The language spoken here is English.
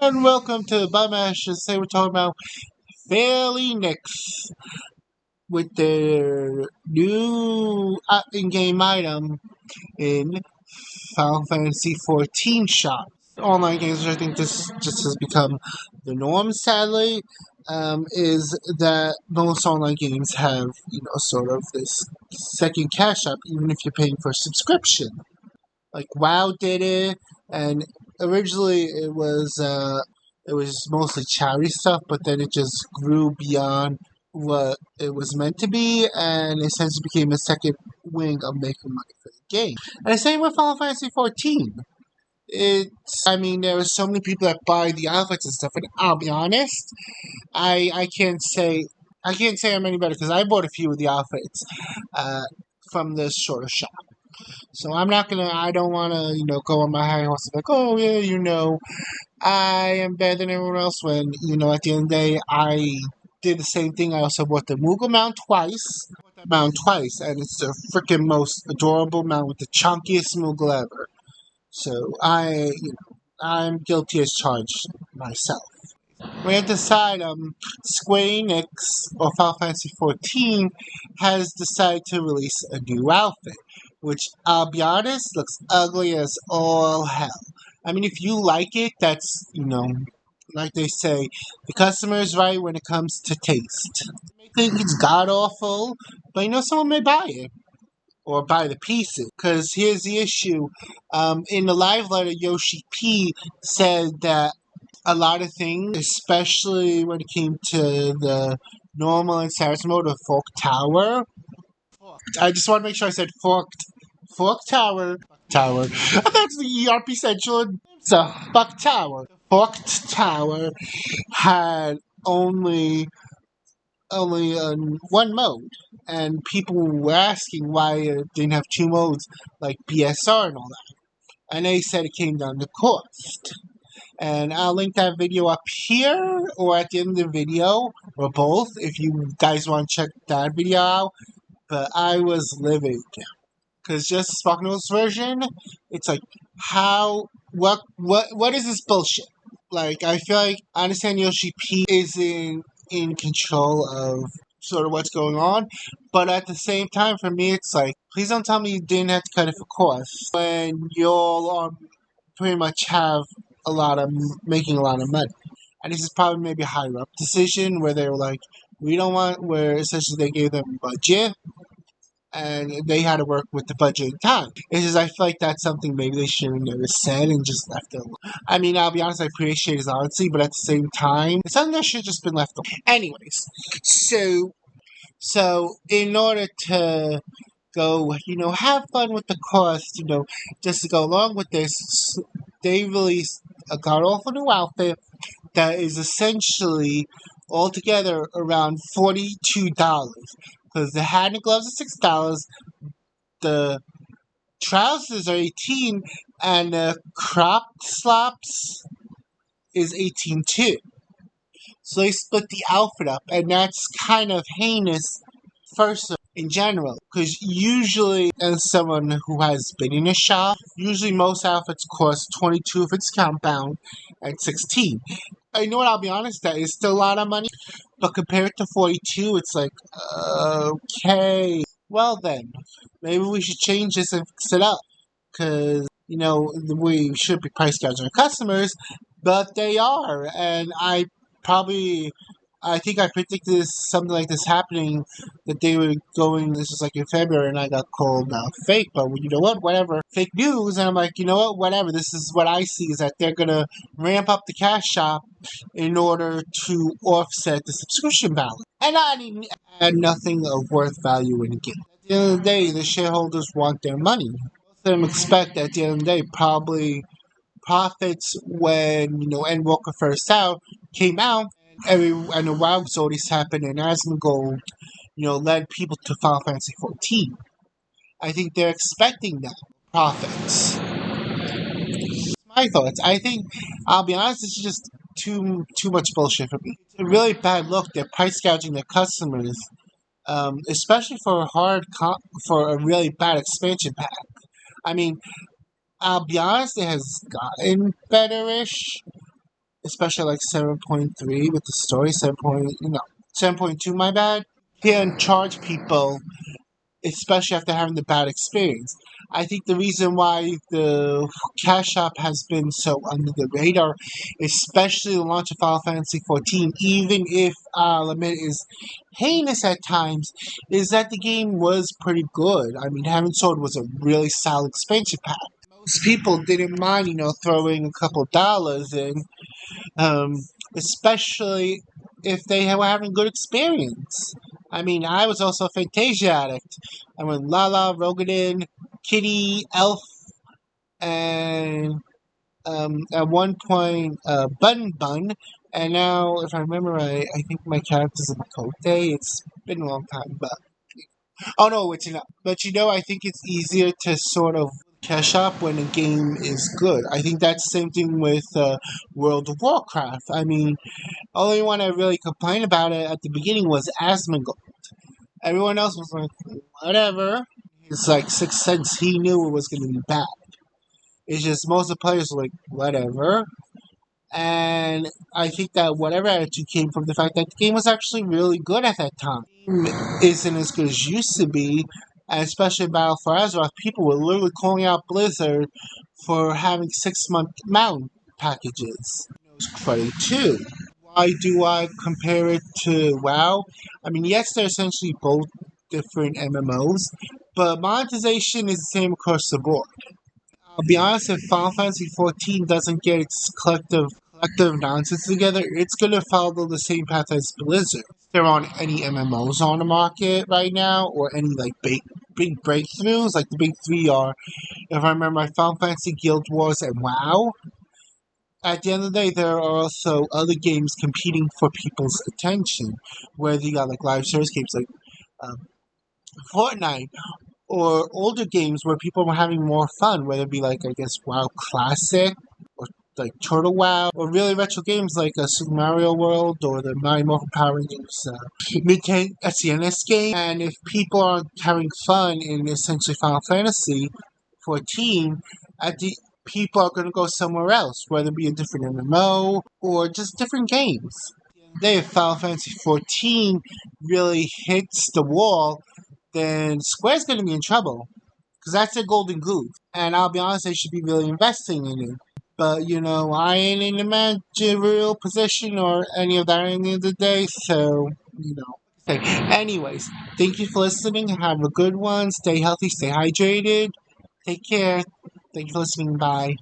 And welcome to the Bum-Ash. Today we're talking about Fairly Nicks with their new in-game item in Final Fantasy XIV shop. Online games, which I think this just has become the norm, sadly, is that most online games have, sort of this second cash up, even if you're paying for a subscription. Like WoW did it, and originally it was mostly charity stuff, but then it just grew beyond what it was meant to be, and essentially became a second wing of making money for the game. And the same with Final Fantasy XIV. There are so many people that buy the outfits and stuff, and I'll be honest, I can't say I'm any better because I bought a few of the outfits from this sort of shop. So I don't wanna, go on my high horse like, oh yeah, I am better than everyone else when, at the end of the day, I did the same thing. I also bought the Moogle mount twice. And it's the freaking most adorable mount with the chunkiest Moogle ever. So I'm guilty as charged myself. We have to decide, Square Enix, or Final Fantasy XIV, has decided to release a new outfit, which, I'll be honest, looks ugly as all hell. I mean, if you like it, that's, like they say, the customer is right when it comes to taste. You may think it's god-awful, but someone may buy it. Or buy the pieces. Because here's the issue. In the live letter, Yoshi P said that a lot of things, especially when it came to the normal and Saris mode of Fork Tower. I just want to make sure I said Fork Tower. That's the ERP Central. So, Fuck Tower. Forked Tower had only one mode, and people were asking why it didn't have two modes like BSR and all that. And they said it came down to cost. And I'll link that video up here or at the end of the video, or both, if you guys want to check that video out. But I was livid. Because just Sparkno's version, it's like, what is this bullshit? Like, I feel like, I understand Yoshi P is in control of sort of what's going on, but at the same time, for me, it's like, please don't tell me you didn't have to cut it for cost when you'll pretty much have making a lot of money. And this is probably maybe a higher up decision where they were like, where essentially they gave them budget and they had to work with the budget and time. It's just, I feel like that's something maybe they should have never said and just left it alone. I mean, I'll be honest, I appreciate his honesty, but at the same time, it's something that should have just been left alone. Anyways, so in order to go, have fun with the cost, just to go along with this, they released a god-awful new outfit that is essentially altogether around $42. Because the hat and gloves are $6, the trousers are $18, and the cropped slops is $18 too. So they split the outfit up, and that's kind of heinous first in general. Because usually, as someone who has been in a shop, usually most outfits cost $22 if it's compound, and $16. I know what, I'll be honest, that is still a lot of money, but compared to $42, it's like, okay. Well then, maybe we should change this and fix it up. Because, we should be price gouging our customers, but they are. And I think I predicted something like this happening, that they were going, this was like in February, and I got called fake, but you know what, whatever, fake news, and I'm like, you know what, whatever, this is what I see, is that they're going to ramp up the cash shop in order to offset the subscription balance, and not even add nothing of worth value in the game. At the end of the day, the shareholders want their money. Most of them expect at the end of the day, probably profits when, Endwalker First Out came out, and the WoW Zodies happened, and Asmongold, led people to Final Fantasy XIV. I think they're expecting that profits. That's my thoughts. I think, I'll be honest, it's just too much bullshit for me. It's a really bad look. They're price gouging their customers, especially for a really bad expansion pack. I mean, I'll be honest, it has gotten better-ish, especially like 7.3 with the story, 7.2, my bad. Can't charge people, especially after having the bad experience. I think the reason why the Cash App has been so under the radar, especially the launch of Final Fantasy XIV, even if I'll admit is heinous at times, is that the game was pretty good. I mean, Heaven Sword was a really solid expansion pack. Most people didn't mind, throwing a couple dollars in, um, especially if they were having good experience. I mean, I was also a Fantasia addict. I went Lala, Rogadin, Kitty, Elf, and at one point Bun Bun. And now, if I remember right, I think my character's a Makote. It's been a long time, but oh no, it's not. But I think it's easier to sort of cash up when a game is good. I think that's the same thing with World of Warcraft. I mean, only one I really complained about it at the beginning was Asmongold. Everyone else was like, whatever. It's like Sixth Sense. He knew it was going to be bad. It's just most of the players were like, whatever. And I think that whatever attitude came from the fact that the game was actually really good at that time. The game isn't as good as it used to be, and especially Battle for Azeroth. People were literally calling out Blizzard for having 6-month mount packages. It's credit too. Why do I compare it to WoW? I mean, yes, they're essentially both different MMOs, but monetization is the same across the board. I'll be honest, if Final Fantasy XIV doesn't get its collective nonsense together, it's gonna follow the same path as Blizzard. There aren't any MMOs on the market right now, or any like big breakthroughs. Like the big three are, if I remember, Final Fantasy, Guild Wars, and WoW. At the end of the day, there are also other games competing for people's attention, whether you got like live service games like Fortnite, or older games where people were having more fun, whether it be like, I guess, WoW Classic, or like Turtle WoW, or really retro games like Super Mario World, or the Mighty Morphin Power Rangers Nintendo SNES game. And if people are having fun in essentially Final Fantasy 14, at the people are going to go somewhere else, whether it be a different MMO or just different games. If Final Fantasy 14 really hits the wall, then Square's going to be in trouble. Because that's their golden goose. And I'll be honest, they should be really investing in it. But, I ain't in a managerial position or any of that at the end of the day, so, Okay. Anyways, thank you for listening. Have a good one. Stay healthy, stay hydrated. Take care. Thank you for listening. Bye.